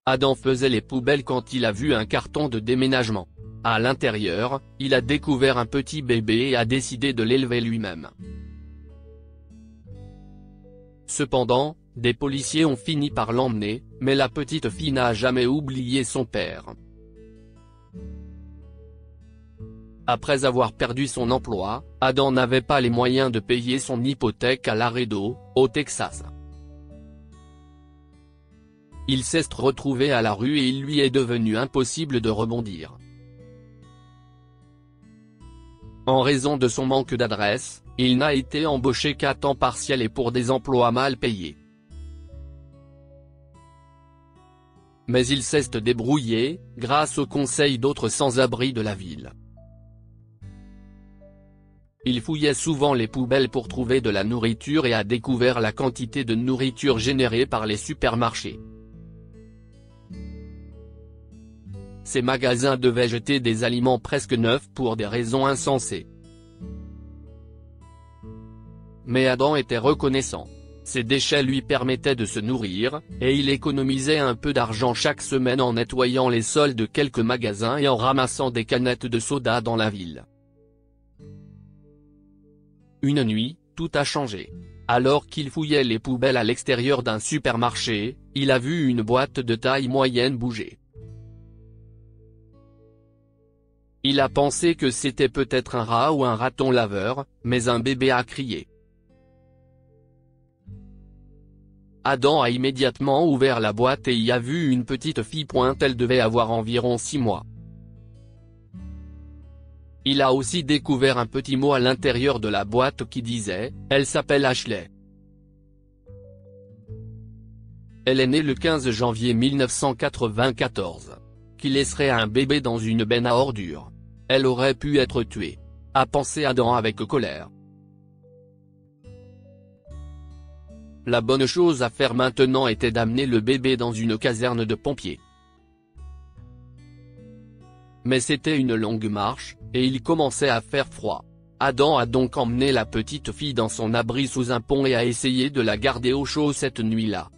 Adam faisait les poubelles quand il a vu un carton de déménagement. À l'intérieur, il a découvert un petit bébé et a décidé de l'élever lui-même. Cependant, des policiers ont fini par l'emmener, mais la petite fille n'a jamais oublié son père. Après avoir perdu son emploi, Adam n'avait pas les moyens de payer son hypothèque à Laredo, au Texas. Il s'est retrouvé à la rue et il lui est devenu impossible de rebondir. En raison de son manque d'adresse, il n'a été embauché qu'à temps partiel et pour des emplois mal payés. Mais il s'est débrouillé, grâce aux conseils d'autres sans-abri de la ville. Il fouillait souvent les poubelles pour trouver de la nourriture et a découvert la quantité de nourriture générée par les supermarchés. Ces magasins devaient jeter des aliments presque neufs pour des raisons insensées. Mais Adam était reconnaissant. Ces déchets lui permettaient de se nourrir, et il économisait un peu d'argent chaque semaine en nettoyant les sols de quelques magasins et en ramassant des canettes de soda dans la ville. Une nuit, tout a changé. Alors qu'il fouillait les poubelles à l'extérieur d'un supermarché, il a vu une boîte de taille moyenne bouger. Il a pensé que c'était peut-être un rat ou un raton laveur, mais un bébé a crié. Adam a immédiatement ouvert la boîte et y a vu une petite fille. Elle devait avoir environ 6 mois. Il a aussi découvert un petit mot à l'intérieur de la boîte qui disait « Elle s'appelle Ashley ». Elle est née le 15 janvier 1994. Qui laisserait un bébé dans une benne à ordures. Elle aurait pu être tuée. A pensé Adam avec colère. La bonne chose à faire maintenant était d'amener le bébé dans une caserne de pompiers. Mais c'était une longue marche, et il commençait à faire froid. Adam a donc emmené la petite fille dans son abri sous un pont et a essayé de la garder au chaud cette nuit-là.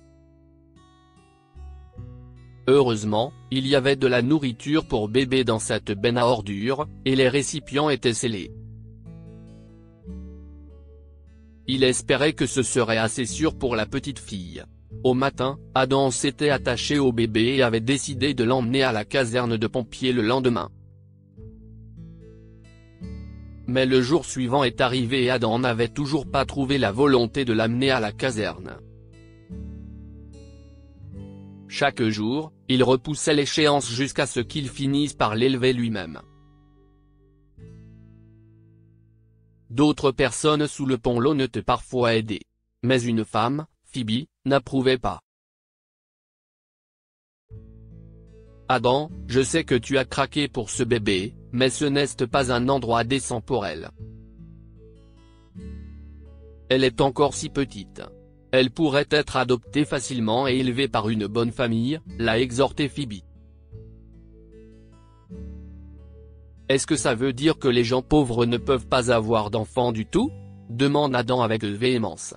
Heureusement, il y avait de la nourriture pour bébé dans cette benne à ordures, et les récipients étaient scellés. Il espérait que ce serait assez sûr pour la petite fille. Au matin, Adam s'était attaché au bébé et avait décidé de l'emmener à la caserne de pompiers le lendemain. Mais le jour suivant est arrivé et Adam n'avait toujours pas trouvé la volonté de l'amener à la caserne. Chaque jour, il repoussait l'échéance jusqu'à ce qu'il finisse par l'élever lui-même. D'autres personnes sous le pont l'ont parfois aidé. Mais une femme, Phoebe, n'approuvait pas. Adam, je sais que tu as craqué pour ce bébé, mais ce n'est pas un endroit décent pour elle. Elle est encore si petite. Elle pourrait être adoptée facilement et élevée par une bonne famille, l'a exhorté Phoebe. Est-ce que ça veut dire que les gens pauvres ne peuvent pas avoir d'enfants du tout? Demande Adam avec véhémence.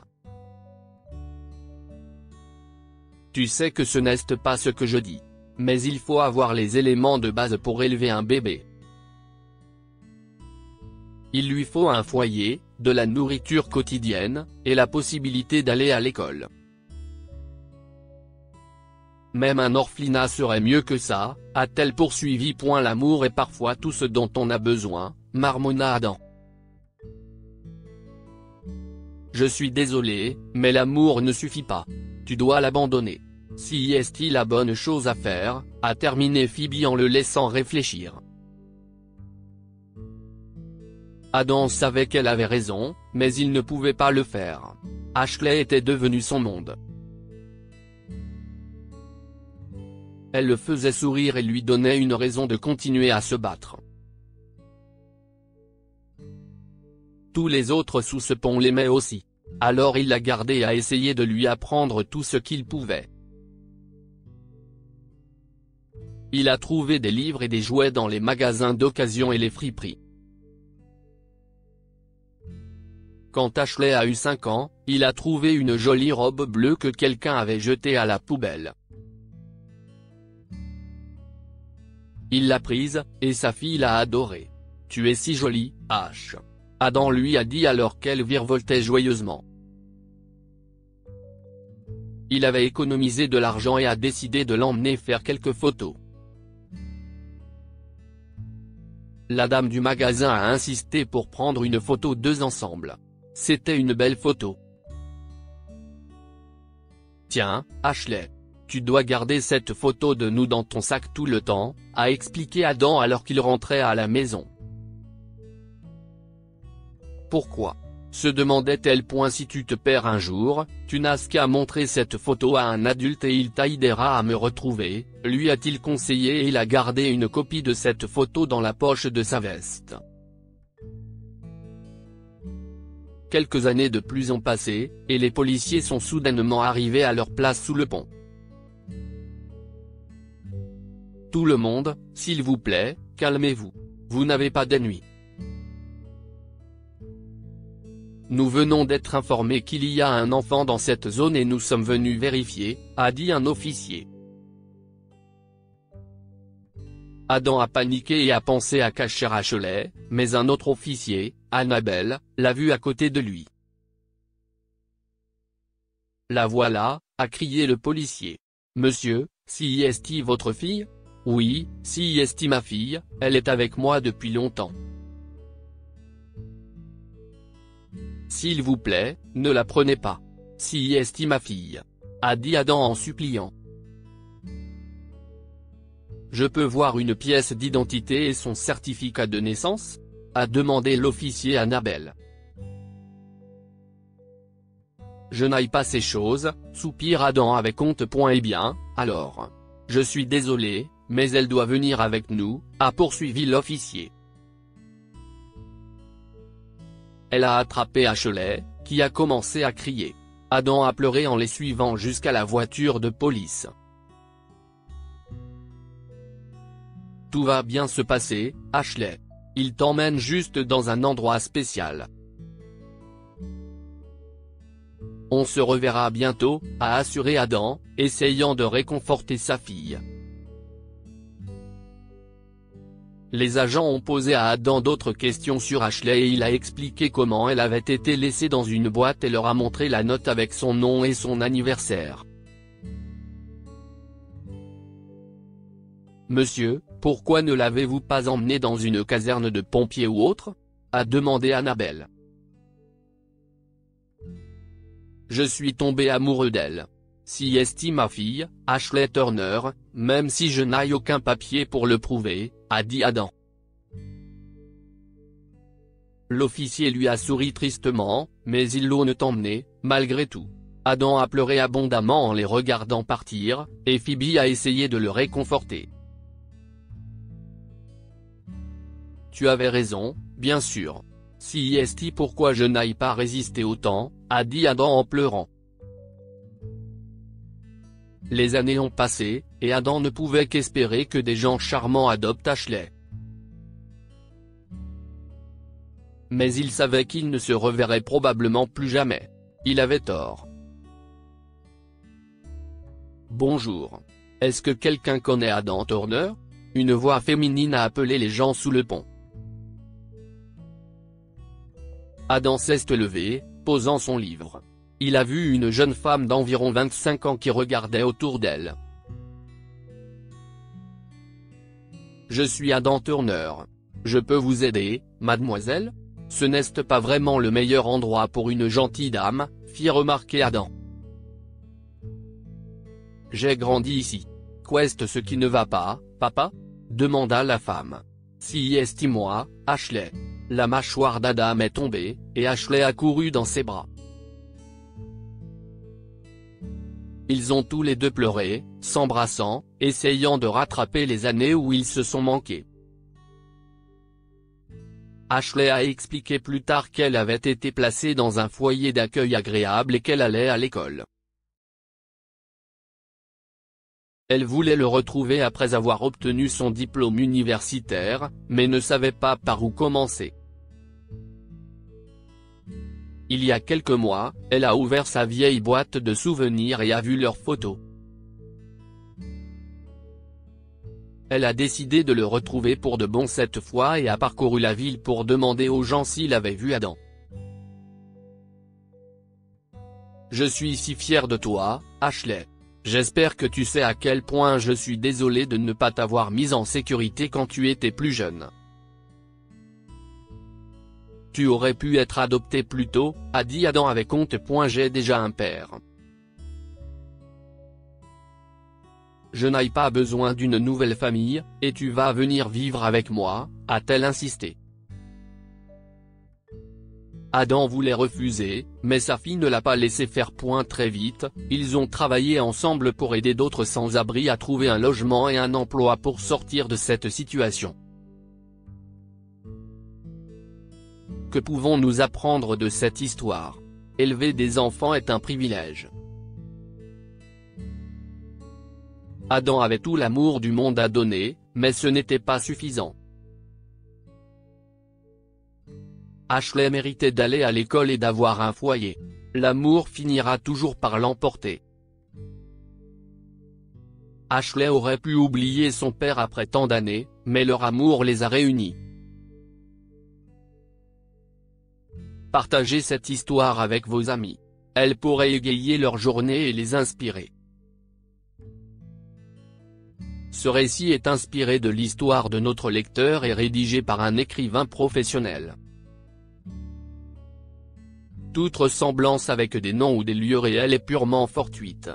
Tu sais que ce n'est pas ce que je dis. Mais il faut avoir les éléments de base pour élever un bébé. Il lui faut un foyer, de la nourriture quotidienne, et la possibilité d'aller à l'école. Même un orphelinat serait mieux que ça, a-t-elle poursuivi. L'amour est parfois tout ce dont on a besoin, marmonna Adam. Je suis désolé, mais l'amour ne suffit pas. Tu dois l'abandonner. Si est-il la bonne chose à faire, a terminé Phoebe en le laissant réfléchir. Adam savait qu'elle avait raison, mais il ne pouvait pas le faire. Ashley était devenue son monde. Elle le faisait sourire et lui donnait une raison de continuer à se battre. Tous les autres sous ce pont l'aimaient aussi. Alors il l'a gardée et a essayé de lui apprendre tout ce qu'il pouvait. Il a trouvé des livres et des jouets dans les magasins d'occasion et les friperies. Quand Ashley a eu 5 ans, il a trouvé une jolie robe bleue que quelqu'un avait jetée à la poubelle. Il l'a prise, et sa fille l'a adorée. « Tu es si jolie, H. » Adam lui a dit alors qu'elle virevoltait joyeusement. Il avait économisé de l'argent et a décidé de l'emmener faire quelques photos. La dame du magasin a insisté pour prendre une photo d'eux ensemble. C'était une belle photo. « Tiens, Ashley. Tu dois garder cette photo de nous dans ton sac tout le temps, » a expliqué Adam alors qu'il rentrait à la maison. Pourquoi ? Se demandait-elle. Si tu te perds un jour, tu n'as qu'à montrer cette photo à un adulte et il t'aidera à me retrouver, lui a-t-il conseillé et il a gardé une copie de cette photo dans la poche de sa veste. Quelques années de plus ont passé, et les policiers sont soudainement arrivés à leur place sous le pont. Tout le monde, s'il vous plaît, calmez-vous. Vous n'avez pas d'ennemis. Nous venons d'être informés qu'il y a un enfant dans cette zone et nous sommes venus vérifier, a dit un officier. Adam a paniqué et a pensé à cacher Ashley, mais un autre officier, Annabelle, l'a vu à côté de lui. « La voilà », a crié le policier. « Monsieur, si est votre fille ? » ?»« Oui, si est ma fille, elle est avec moi depuis longtemps. » « S'il vous plaît, ne la prenez pas. Si est ma fille. » a dit Adam en suppliant. « Je peux voir une pièce d'identité et son certificat de naissance ? » a demandé l'officier Annabelle. « Je n'aille pas ces choses, » soupire Adam avec honte. « Eh bien, alors. Je suis désolé, mais elle doit venir avec nous, » a poursuivi l'officier. Elle a attrapé Ashley, qui a commencé à crier. Adam a pleuré en les suivant jusqu'à la voiture de police. « Tout va bien se passer, Ashley. Il t'emmène juste dans un endroit spécial. On se reverra bientôt, » a assuré Adam, essayant de réconforter sa fille. Les agents ont posé à Adam d'autres questions sur Ashley et il a expliqué comment elle avait été laissée dans une boîte et leur a montré la note avec son nom et son anniversaire. « Monsieur, pourquoi ne l'avez-vous pas emmenée dans une caserne de pompiers ou autre ? » a demandé Annabelle. « Je suis tombé amoureux d'elle. Si est ma fille, Ashley Turner, même si je n'ai aucun papier pour le prouver, » a dit Adam. L'officier lui a souri tristement, mais ils l'ont emmené, malgré tout. Adam a pleuré abondamment en les regardant partir, et Phoebe a essayé de le réconforter. « Tu avais raison, bien sûr. Si est pourquoi je n'aille pas résister autant, » a dit Adam en pleurant. Les années ont passé, et Adam ne pouvait qu'espérer que des gens charmants adoptent Ashley. Mais il savait qu'il ne se reverrait probablement plus jamais. Il avait tort. « Bonjour. Est-ce que quelqu'un connaît Adam Turner ? » Une voix féminine a appelé les gens sous le pont. Adam s'est levé, posant son livre. Il a vu une jeune femme d'environ 25 ans qui regardait autour d'elle. « Je suis Adam Turner. Je peux vous aider, mademoiselle ? Ce n'est pas vraiment le meilleur endroit pour une gentille dame, » fit remarquer Adam. « J'ai grandi ici. Qu'est-ce ce qui ne va pas, papa ? » demanda la femme. « Si est-moi, Ashley. » La mâchoire d'Adam est tombée, et Ashley a couru dans ses bras. Ils ont tous les deux pleuré, s'embrassant, essayant de rattraper les années où ils se sont manqués. Ashley a expliqué plus tard qu'elle avait été placée dans un foyer d'accueil agréable et qu'elle allait à l'école. Elle voulait le retrouver après avoir obtenu son diplôme universitaire, mais ne savait pas par où commencer. Il y a quelques mois, elle a ouvert sa vieille boîte de souvenirs et a vu leurs photos. Elle a décidé de le retrouver pour de bon cette fois et a parcouru la ville pour demander aux gens s'il avait vu Adam. Je suis si fier de toi, Ashley. J'espère que tu sais à quel point je suis désolé de ne pas t'avoir mise en sécurité quand tu étais plus jeune. Tu aurais pu être adopté plus tôt, a dit Adam avec honte. J'ai déjà un père. Je n'ai pas besoin d'une nouvelle famille, et tu vas venir vivre avec moi, a-t-elle insisté. Adam voulait refuser, mais sa fille ne l'a pas laissé faire. Très vite, ils ont travaillé ensemble pour aider d'autres sans-abri à trouver un logement et un emploi pour sortir de cette situation. Que pouvons-nous apprendre de cette histoire? Élever des enfants est un privilège. Adam avait tout l'amour du monde à donner, mais ce n'était pas suffisant. Ashley méritait d'aller à l'école et d'avoir un foyer. L'amour finira toujours par l'emporter. Ashley aurait pu oublier son père après tant d'années, mais leur amour les a réunis. Partagez cette histoire avec vos amis. Elle pourrait égayer leur journée et les inspirer. Ce récit est inspiré de l'histoire de notre lecteur et rédigé par un écrivain professionnel. Toute ressemblance avec des noms ou des lieux réels est purement fortuite.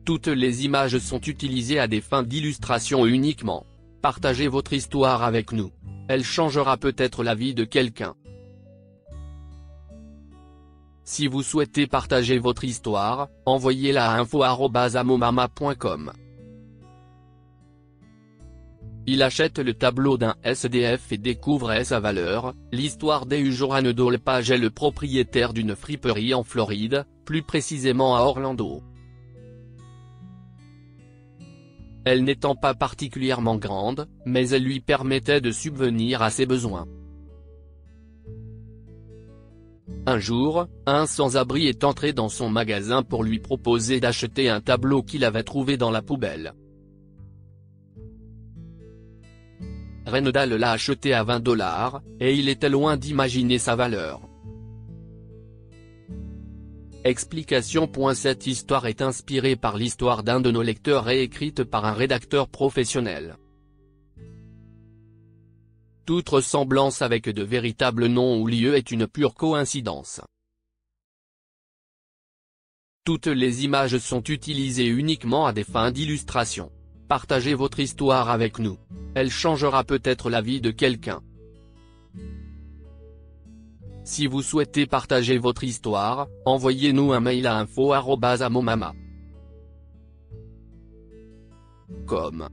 Toutes les images sont utilisées à des fins d'illustration uniquement. Partagez votre histoire avec nous. Elle changera peut-être la vie de quelqu'un. Si vous souhaitez partager votre histoire, envoyez-la à info@amomama.com. Il achète le tableau d'un SDF et découvre sa valeur. L'histoire d'Eujorane Dolpage est le propriétaire d'une friperie en Floride, plus précisément à Orlando. Elle n'étant pas particulièrement grande, mais elle lui permettait de subvenir à ses besoins. Un jour, un sans-abri est entré dans son magasin pour lui proposer d'acheter un tableau qu'il avait trouvé dans la poubelle. Renedal l'a acheté à $20, et il était loin d'imaginer sa valeur. Explication. Cette histoire est inspirée par l'histoire d'un de nos lecteurs et écrite par un rédacteur professionnel. Toute ressemblance avec de véritables noms ou lieux est une pure coïncidence. Toutes les images sont utilisées uniquement à des fins d'illustration. Partagez votre histoire avec nous. Elle changera peut-être la vie de quelqu'un. Si vous souhaitez partager votre histoire, envoyez-nous un mail à info@amomama.com.